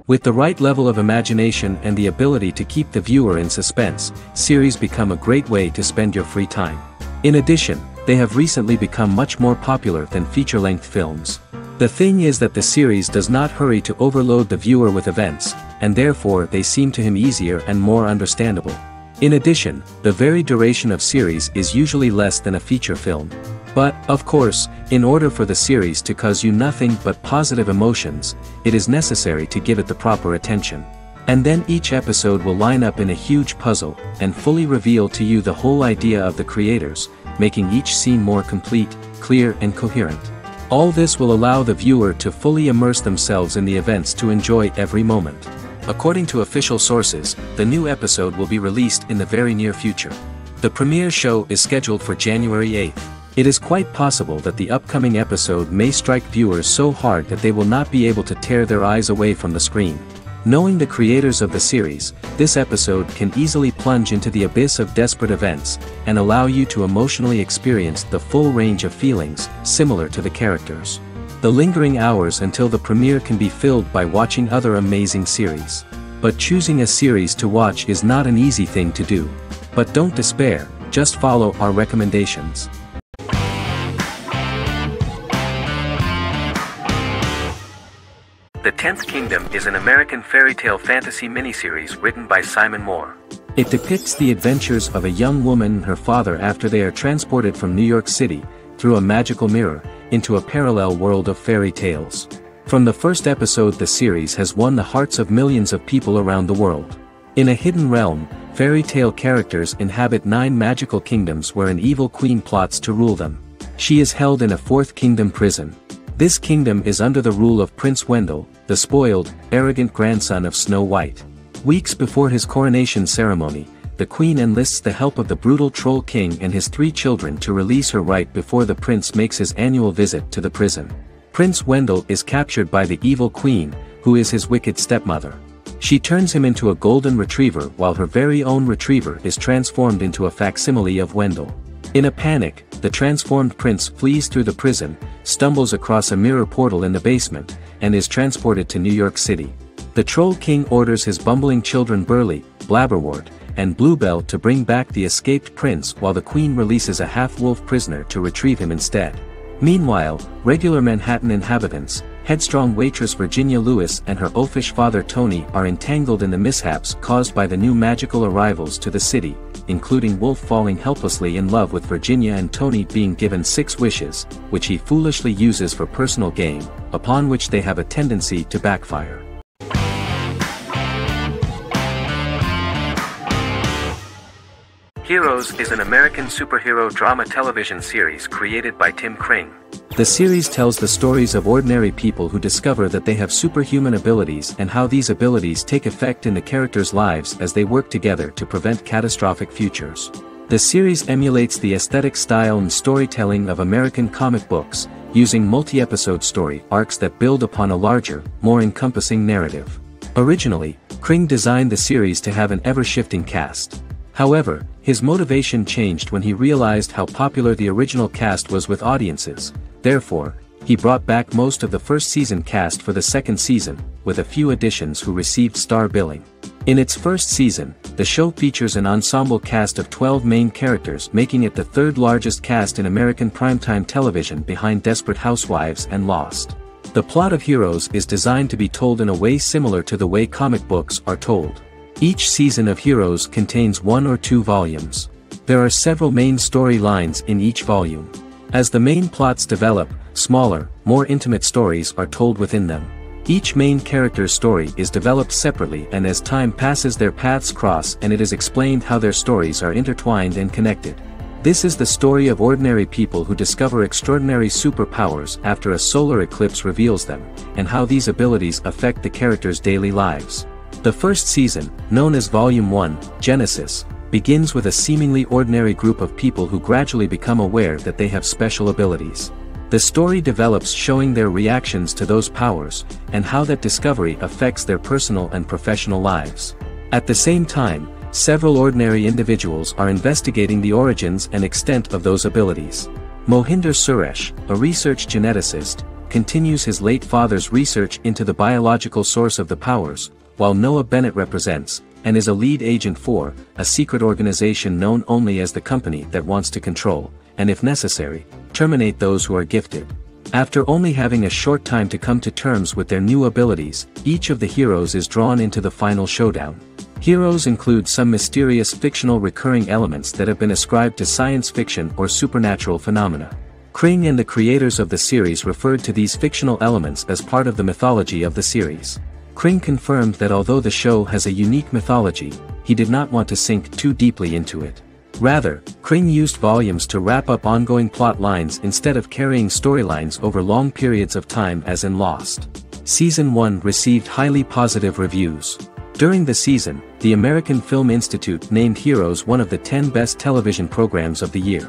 With the right level of imagination and the ability to keep the viewer in suspense, series become a great way to spend your free time. In addition, they have recently become much more popular than feature-length films. The thing is that the series does not hurry to overload the viewer with events, and therefore they seem to him easier and more understandable. In addition, the very duration of series is usually less than a feature film. But, of course, in order for the series to cause you nothing but positive emotions, it is necessary to give it the proper attention. And then each episode will line up in a huge puzzle, and fully reveal to you the whole idea of the creators, making each scene more complete, clear and coherent. All this will allow the viewer to fully immerse themselves in the events to enjoy every moment. According to official sources, the new episode will be released in the very near future. The premiere show is scheduled for January 8th. It is quite possible that the upcoming episode may strike viewers so hard that they will not be able to tear their eyes away from the screen. Knowing the creators of the series, this episode can easily plunge into the abyss of desperate events, and allow you to emotionally experience the full range of feelings, similar to the characters. The lingering hours until the premiere can be filled by watching other amazing series. But choosing a series to watch is not an easy thing to do. But don't despair, just follow our recommendations. The 10th Kingdom is an American fairy tale fantasy miniseries written by Simon Moore. It depicts the adventures of a young woman and her father after they are transported from New York City, through a magical mirror, into a parallel world of fairy tales. From the first episode, the series has won the hearts of millions of people around the world. In a hidden realm, fairy tale characters inhabit 9 magical kingdoms where an evil queen plots to rule them. She is held in a 4th kingdom prison. This kingdom is under the rule of Prince Wendell, the spoiled, arrogant grandson of Snow White. Weeks before his coronation ceremony, the queen enlists the help of the brutal Troll King and his 3 children to release her right before the prince makes his annual visit to the prison. Prince Wendell is captured by the evil queen, who is his wicked stepmother. She turns him into a golden retriever while her very own retriever is transformed into a facsimile of Wendell. In a panic, the transformed prince flees through the prison, stumbles across a mirror portal in the basement, and is transported to New York City. The Troll King orders his bumbling children Burly, Blabberwort, and Bluebell to bring back the escaped prince while the queen releases a half-wolf prisoner to retrieve him instead. Meanwhile, regular Manhattan inhabitants, headstrong waitress Virginia Lewis and her oafish father Tony are entangled in the mishaps caused by the new magical arrivals to the city, including Wolf falling helplessly in love with Virginia and Tony being given 6 wishes, which he foolishly uses for personal gain, upon which they have a tendency to backfire. Heroes is an American superhero drama television series created by Tim Kring. The series tells the stories of ordinary people who discover that they have superhuman abilities and how these abilities take effect in the characters' lives as they work together to prevent catastrophic futures. The series emulates the aesthetic style and storytelling of American comic books, using multi-episode story arcs that build upon a larger, more encompassing narrative. Originally, Kring designed the series to have an ever-shifting cast. However, his motivation changed when he realized how popular the original cast was with audiences. Therefore, he brought back most of the first season cast for the second season, with a few additions who received star billing. In its first season, the show features an ensemble cast of 12 main characters, making it the 3rd largest cast in American primetime television behind Desperate Housewives and Lost. The plot of Heroes is designed to be told in a way similar to the way comic books are told. Each season of Heroes contains 1 or 2 volumes. There are several main storylines in each volume. As the main plots develop, smaller, more intimate stories are told within them. Each main character's story is developed separately, and as time passes their paths cross and it is explained how their stories are intertwined and connected. This is the story of ordinary people who discover extraordinary superpowers after a solar eclipse reveals them, and how these abilities affect the characters' daily lives. The first season, known as Volume 1, Genesis, begins with a seemingly ordinary group of people who gradually become aware that they have special abilities. The story develops showing their reactions to those powers, and how that discovery affects their personal and professional lives. At the same time, several ordinary individuals are investigating the origins and extent of those abilities. Mohinder Suresh, a research geneticist, continues his late father's research into the biological source of the powers, while Noah Bennett represents, and is a lead agent for, a secret organization known only as the company that wants to control, and if necessary, terminate those who are gifted. After only having a short time to come to terms with their new abilities, each of the heroes is drawn into the final showdown. Heroes include some mysterious fictional recurring elements that have been ascribed to science fiction or supernatural phenomena. Kring and the creators of the series referred to these fictional elements as part of the mythology of the series. Kring confirmed that although the show has a unique mythology, he did not want to sink too deeply into it. Rather, Kring used volumes to wrap up ongoing plot lines instead of carrying storylines over long periods of time as in Lost. Season 1 received highly positive reviews. During the season, the American Film Institute named Heroes one of the 10 best television programs of the year.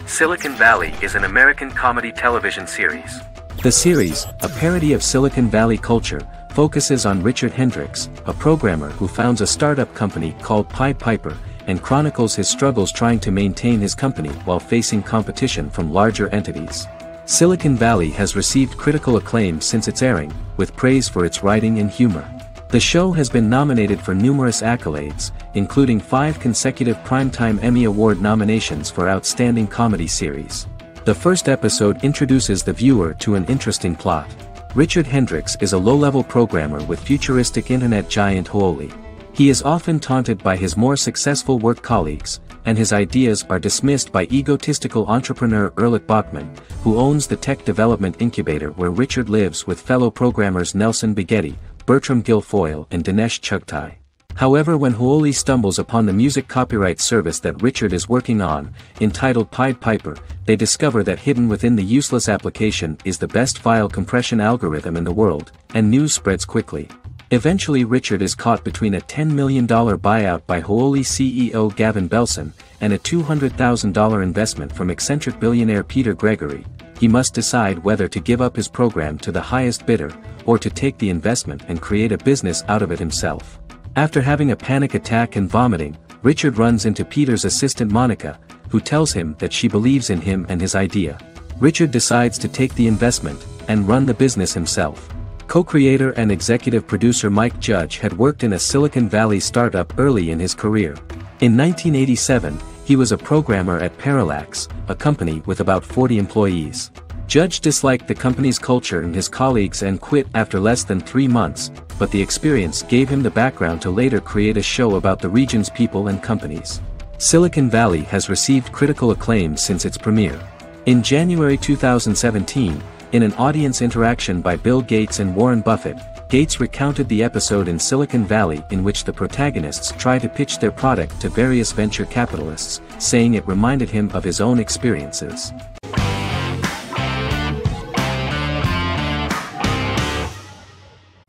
Silicon Valley is an American comedy television series. The series, a parody of Silicon Valley culture, focuses on Richard Hendricks, a programmer who founds a startup company called Pied Piper, and chronicles his struggles trying to maintain his company while facing competition from larger entities. Silicon Valley has received critical acclaim since its airing, with praise for its writing and humor. The show has been nominated for numerous accolades, including 5 consecutive Primetime Emmy Award nominations for Outstanding Comedy Series. The first episode introduces the viewer to an interesting plot. Richard Hendricks is a low-level programmer with futuristic internet giant Huawei. He is often taunted by his more successful work colleagues, and his ideas are dismissed by egotistical entrepreneur Erlich Bachman, who owns the tech development incubator where Richard lives with fellow programmers Nelson Bighetti, Bertram Guilfoyle and Dinesh Chugtai. However, when Huawei stumbles upon the music copyright service that Richard is working on, entitled Pied Piper, they discover that hidden within the useless application is the best file compression algorithm in the world, and news spreads quickly. Eventually Richard is caught between a $10 million buyout by Huawei CEO Gavin Belson, and a $200,000 investment from eccentric billionaire Peter Gregory. He must decide whether to give up his program to the highest bidder, or to take the investment and create a business out of it himself. After having a panic attack and vomiting, Richard runs into Peter's assistant Monica, who tells him that she believes in him and his idea. Richard decides to take the investment, and run the business himself. Co-creator and executive producer Mike Judge had worked in a Silicon Valley startup early in his career. In 1987, he was a programmer at Parallax, a company with about 40 employees. Judge disliked the company's culture and his colleagues and quit after less than 3 months, but the experience gave him the background to later create a show about the region's people and companies. Silicon Valley has received critical acclaim since its premiere. In January 2017, in an audience interaction by Bill Gates and Warren Buffett, Gates recounted the episode in Silicon Valley in which the protagonists try to pitch their product to various venture capitalists, saying it reminded him of his own experiences.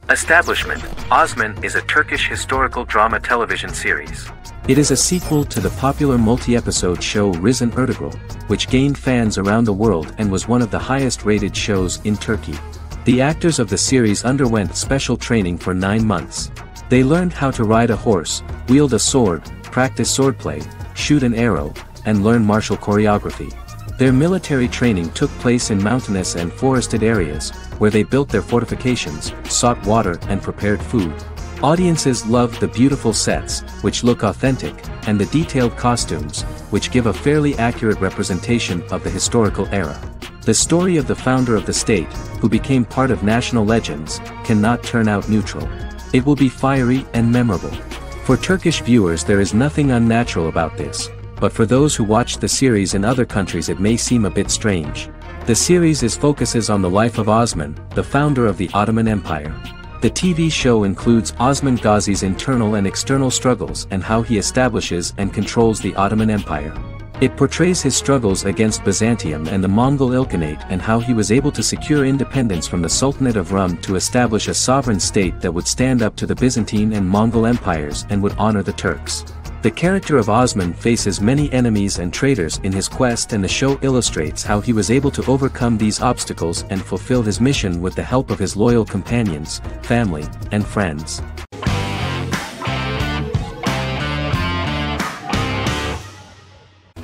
Establishment. Osman is a Turkish historical drama television series. It is a sequel to the popular multi-episode show Risen Ertugrul, which gained fans around the world and was one of the highest-rated shows in Turkey. The actors of the series underwent special training for 9 months. They learned how to ride a horse, wield a sword, practice swordplay, shoot an arrow, and learn martial choreography. Their military training took place in mountainous and forested areas, where they built their fortifications, sought water and prepared food. Audiences loved the beautiful sets, which look authentic, and the detailed costumes, which give a fairly accurate representation of the historical era. The story of the founder of the state, who became part of national legends, cannot turn out neutral. It will be fiery and memorable. For Turkish viewers there is nothing unnatural about this, but for those who watched the series in other countries it may seem a bit strange. The series focuses on the life of Osman, the founder of the Ottoman Empire. The TV show includes Osman Ghazi's internal and external struggles and how he establishes and controls the Ottoman Empire. It portrays his struggles against Byzantium and the Mongol Ilkhanate and how he was able to secure independence from the Sultanate of Rum to establish a sovereign state that would stand up to the Byzantine and Mongol empires and would honor the Turks. The character of Osman faces many enemies and traitors in his quest, and the show illustrates how he was able to overcome these obstacles and fulfill his mission with the help of his loyal companions, family, and friends.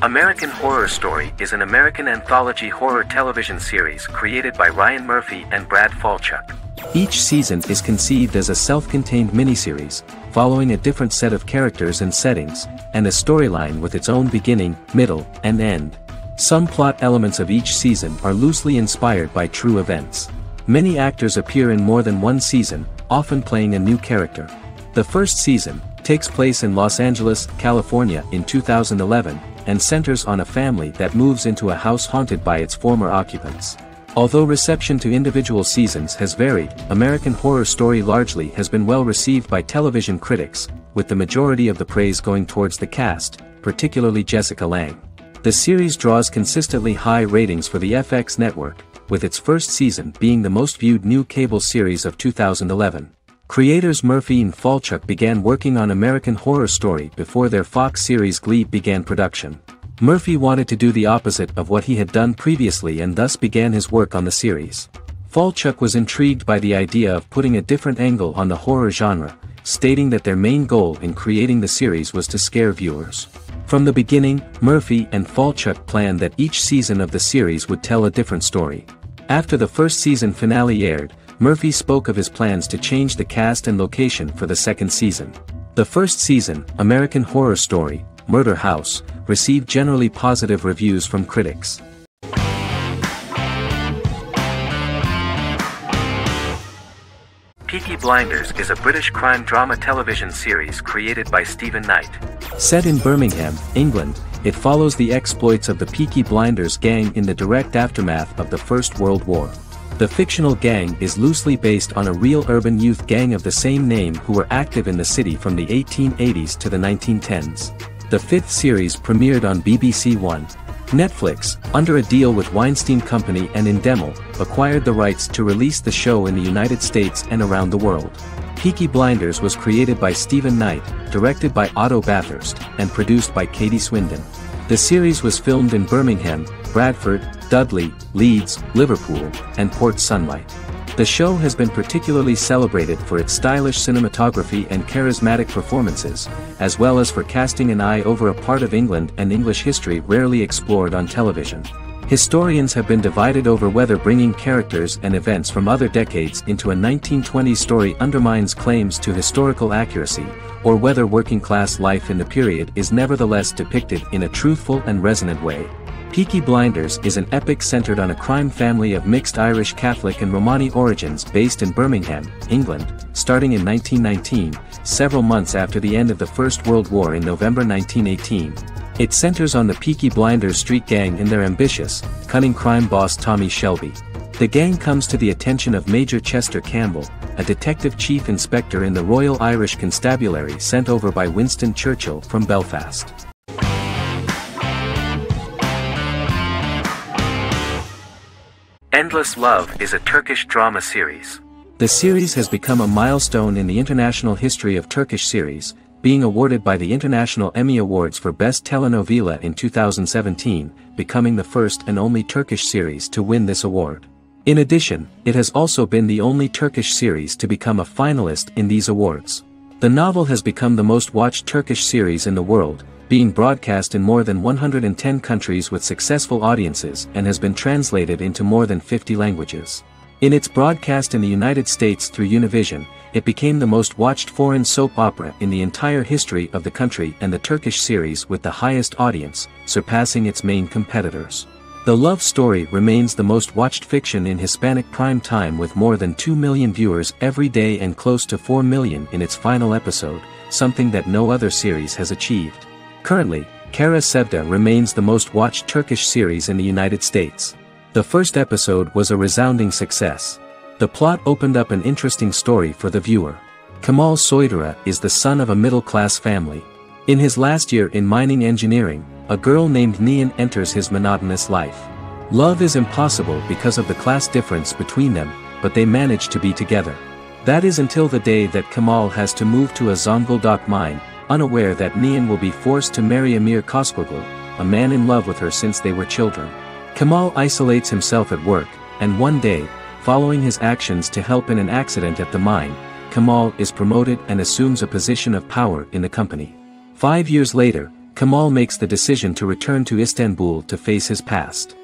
American Horror Story is an American anthology horror television series created by Ryan Murphy and Brad Falchuk. Each season is conceived as a self-contained miniseries, following a different set of characters and settings, and a storyline with its own beginning, middle, and end. Some plot elements of each season are loosely inspired by true events. Many actors appear in more than one season, often playing a new character. The first season takes place in Los Angeles, California in 2011, and centers on a family that moves into a house haunted by its former occupants. Although reception to individual seasons has varied, American Horror Story largely has been well received by television critics, with the majority of the praise going towards the cast, particularly Jessica Lange. The series draws consistently high ratings for the FX network, with its first season being the most viewed new cable series of 2011. Creators Murphy and Falchuk began working on American Horror Story before their Fox series Glee began production. Murphy wanted to do the opposite of what he had done previously and thus began his work on the series. Falchuk was intrigued by the idea of putting a different angle on the horror genre, stating that their main goal in creating the series was to scare viewers. From the beginning, Murphy and Falchuk planned that each season of the series would tell a different story. After the first season finale aired, Murphy spoke of his plans to change the cast and location for the second season. The first season, American Horror Story, Murder House, received generally positive reviews from critics. Peaky Blinders is a British crime drama television series created by Stephen Knight. Set in Birmingham, England, it follows the exploits of the Peaky Blinders gang in the direct aftermath of the First World War. The fictional gang is loosely based on a real urban youth gang of the same name who were active in the city from the 1880s to the 1910s. The fifth series premiered on BBC One. Netflix, under a deal with Weinstein Company and Endemol, acquired the rights to release the show in the United States and around the world. Peaky Blinders was created by Stephen Knight, directed by Otto Bathurst, and produced by Katie Swindon. The series was filmed in Birmingham, Bradford, Dudley, Leeds, Liverpool, and Port Sunlight. The show has been particularly celebrated for its stylish cinematography and charismatic performances, as well as for casting an eye over a part of England and English history rarely explored on television. Historians have been divided over whether bringing characters and events from other decades into a 1920s story undermines claims to historical accuracy, or whether working-class life in the period is nevertheless depicted in a truthful and resonant way. Peaky Blinders is an epic centered on a crime family of mixed Irish Catholic and Romani origins based in Birmingham, England, starting in 1919, several months after the end of the First World War in November 1918. It centers on the Peaky Blinders street gang and their ambitious, cunning crime boss Tommy Shelby. The gang comes to the attention of Major Chester Campbell, a detective chief inspector in the Royal Irish Constabulary sent over by Winston Churchill from Belfast. Endless Love is a Turkish drama series. The series has become a milestone in the international history of Turkish series, being awarded by the International Emmy Awards for Best Telenovela in 2017, becoming the first and only Turkish series to win this award. In addition, it has also been the only Turkish series to become a finalist in these awards. The novel has become the most watched Turkish series in the world, being broadcast in more than 110 countries with successful audiences and has been translated into more than 50 languages. In its broadcast in the United States through Univision, it became the most watched foreign soap opera in the entire history of the country and the Turkish series with the highest audience, surpassing its main competitors. The love story remains the most watched fiction in Hispanic prime time with more than 2 million viewers every day and close to 4 million in its final episode, something that no other series has achieved. Currently, Kara Sevda remains the most watched Turkish series in the United States. The first episode was a resounding success. The plot opened up an interesting story for the viewer. Kemal Soydura is the son of a middle-class family. In his last year in mining engineering, a girl named Nihan enters his monotonous life. Love is impossible because of the class difference between them, but they manage to be together. That is until the day that Kemal has to move to a Zonguldak mine, unaware that Nihan will be forced to marry Emir Koskoglu, a man in love with her since they were children. Kemal isolates himself at work, and one day, following his actions to help in an accident at the mine, Kemal is promoted and assumes a position of power in the company. 5 years later, Kemal makes the decision to return to Istanbul to face his past.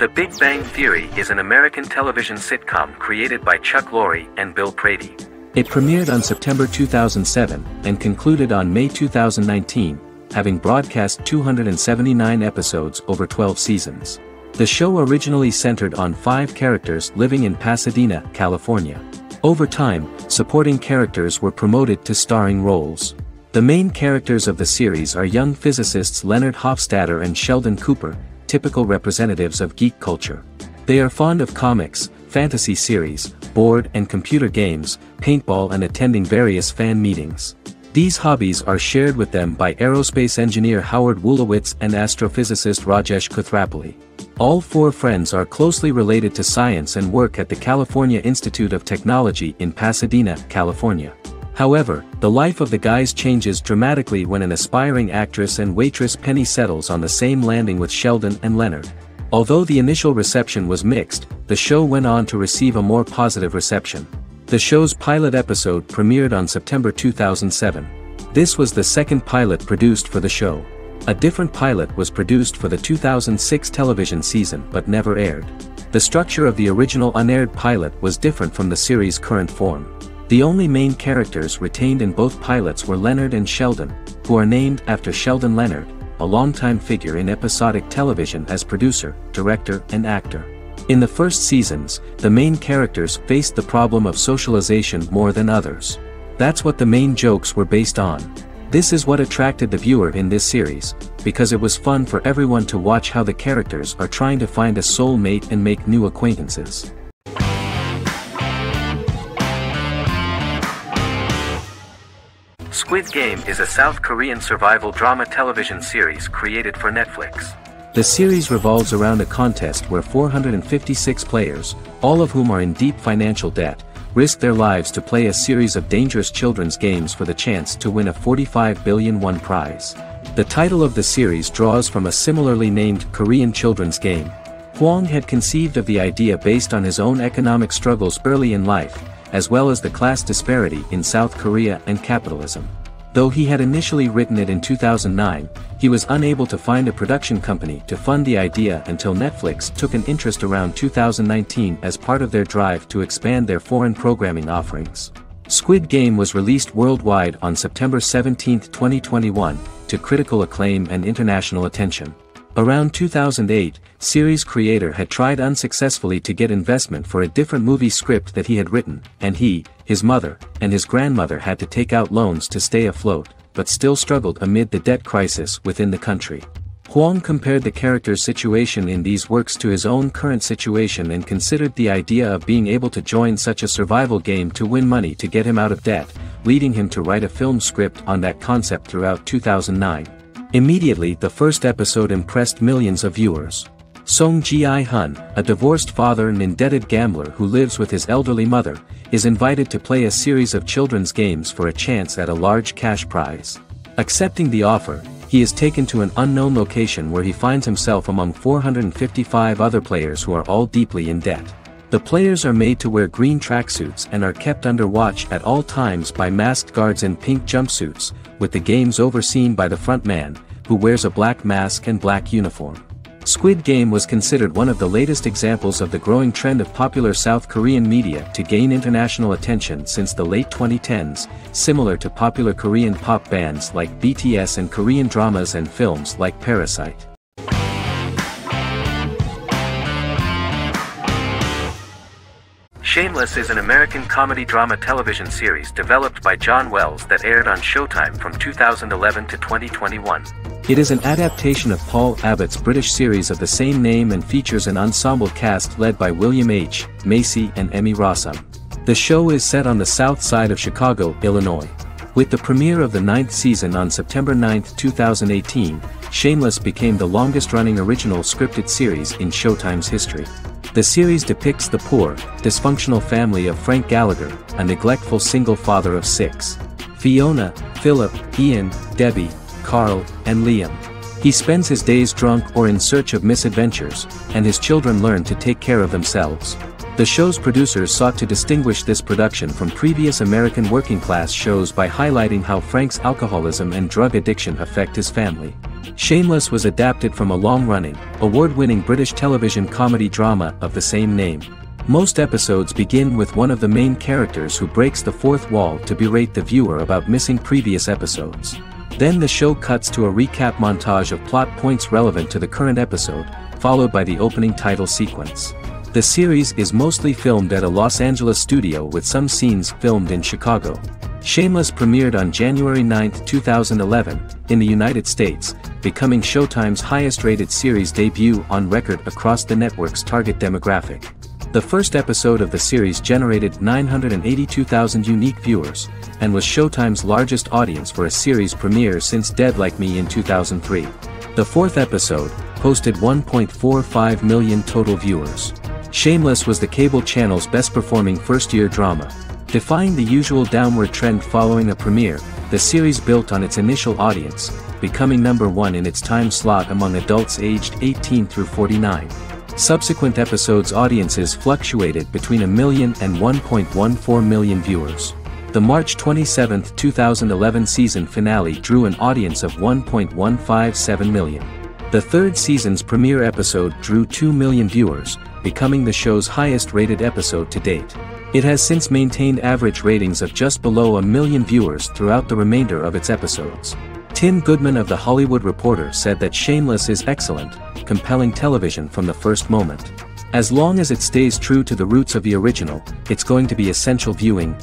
The Big Bang Theory is an American television sitcom created by Chuck Lorre and Bill Prady. It premiered on September 2007 and concluded on May 2019, having broadcast 279 episodes over 12 seasons. The show originally centered on 5 characters living in Pasadena, California. Over time, supporting characters were promoted to starring roles. The main characters of the series are young physicists Leonard Hofstadter and Sheldon Cooper, typical representatives of geek culture. They are fond of comics, fantasy series, board and computer games, paintball and attending various fan meetings. These hobbies are shared with them by aerospace engineer Howard Wolowitz and astrophysicist Rajesh Kuthrapalli. All 4 friends are closely related to science and work at the California Institute of Technology in Pasadena, California. However, the life of the guys changes dramatically when an aspiring actress and waitress Penny settles on the same landing with Sheldon and Leonard. Although the initial reception was mixed, the show went on to receive a more positive reception. The show's pilot episode premiered on September 2007. This was the second pilot produced for the show. A different pilot was produced for the 2006 television season but never aired. The structure of the original unaired pilot was different from the series' current form. The only main characters retained in both pilots were Leonard and Sheldon, who are named after Sheldon Leonard, a longtime figure in episodic television as producer, director, and actor. In the first seasons, the main characters faced the problem of socialization more than others. That's what the main jokes were based on. This is what attracted the viewer in this series, because it was fun for everyone to watch how the characters are trying to find a soulmate and make new acquaintances. Squid Game is a South Korean survival drama television series created for Netflix. The series revolves around a contest where 456 players, all of whom are in deep financial debt, risk their lives to play a series of dangerous children's games for the chance to win a 45 billion won prize. The title of the series draws from a similarly named Korean children's game. Hwang had conceived of the idea based on his own economic struggles early in life, as well as the class disparity in South Korea and capitalism. Though he had initially written it in 2009, he was unable to find a production company to fund the idea until Netflix took an interest around 2019 as part of their drive to expand their foreign programming offerings. Squid Game was released worldwide on September 17, 2021, to critical acclaim and international attention. Around 2008, series creator had tried unsuccessfully to get investment for a different movie script that he had written, and he, his mother, and his grandmother had to take out loans to stay afloat, but still struggled amid the debt crisis within the country. Hwang compared the character's situation in these works to his own current situation and considered the idea of being able to join such a survival game to win money to get him out of debt, leading him to write a film script on that concept throughout 2009. Immediately the first episode impressed millions of viewers. Song Ji-hun, a divorced father and indebted gambler who lives with his elderly mother, is invited to play a series of children's games for a chance at a large cash prize. Accepting the offer, he is taken to an unknown location where he finds himself among 455 other players who are all deeply in debt. The players are made to wear green tracksuits and are kept under watch at all times by masked guards in pink jumpsuits, with the games overseen by the front man, who wears a black mask and black uniform. Squid Game was considered one of the latest examples of the growing trend of popular South Korean media to gain international attention since the late 2010s, similar to popular Korean pop bands like BTS and Korean dramas and films like Parasite. Shameless is an American comedy drama television series developed by John Wells that aired on Showtime from 2011 to 2021. It is an adaptation of Paul Abbott's British series of the same name and features an ensemble cast led by William H. Macy and Emmy Rossum. The show is set on the south side of Chicago, Illinois. With the premiere of the 9th season on September 9, 2018, Shameless became the longest-running original scripted series in Showtime's history. The series depicts the poor, dysfunctional family of Frank Gallagher, a neglectful single father of 6. Fiona, Philip, Ian, Debbie, Carl, and Liam. He spends his days drunk or in search of misadventures, and his children learn to take care of themselves. The show's producers sought to distinguish this production from previous American working-class shows by highlighting how Frank's alcoholism and drug addiction affect his family. Shameless was adapted from a long-running, award-winning British television comedy drama of the same name. Most episodes begin with one of the main characters who breaks the fourth wall to berate the viewer about missing previous episodes. Then the show cuts to a recap montage of plot points relevant to the current episode, followed by the opening title sequence. The series is mostly filmed at a Los Angeles studio with some scenes filmed in Chicago. Shameless premiered on January 9, 2011, in the United States, becoming Showtime's highest-rated series debut on record across the network's target demographic. The first episode of the series generated 982,000 unique viewers, and was Showtime's largest audience for a series premiere since Dead Like Me in 2003. The fourth episode posted 1.45 million total viewers. Shameless was the cable channel's best-performing first-year drama. Defying the usual downward trend following a premiere, the series built on its initial audience, becoming #1 in its time slot among adults aged 18 through 49. Subsequent episodes' audiences fluctuated between 1 million and 1.14 million viewers. The March 27, 2011 season finale drew an audience of 1.157 million. The third season's premiere episode drew 2 million viewers, becoming the show's highest-rated episode to date. It has since maintained average ratings of just below 1 million viewers throughout the remainder of its episodes. Tim Goodman of The Hollywood Reporter said that Shameless is excellent, compelling television from the first moment. As long as it stays true to the roots of the original, it's going to be essential viewing.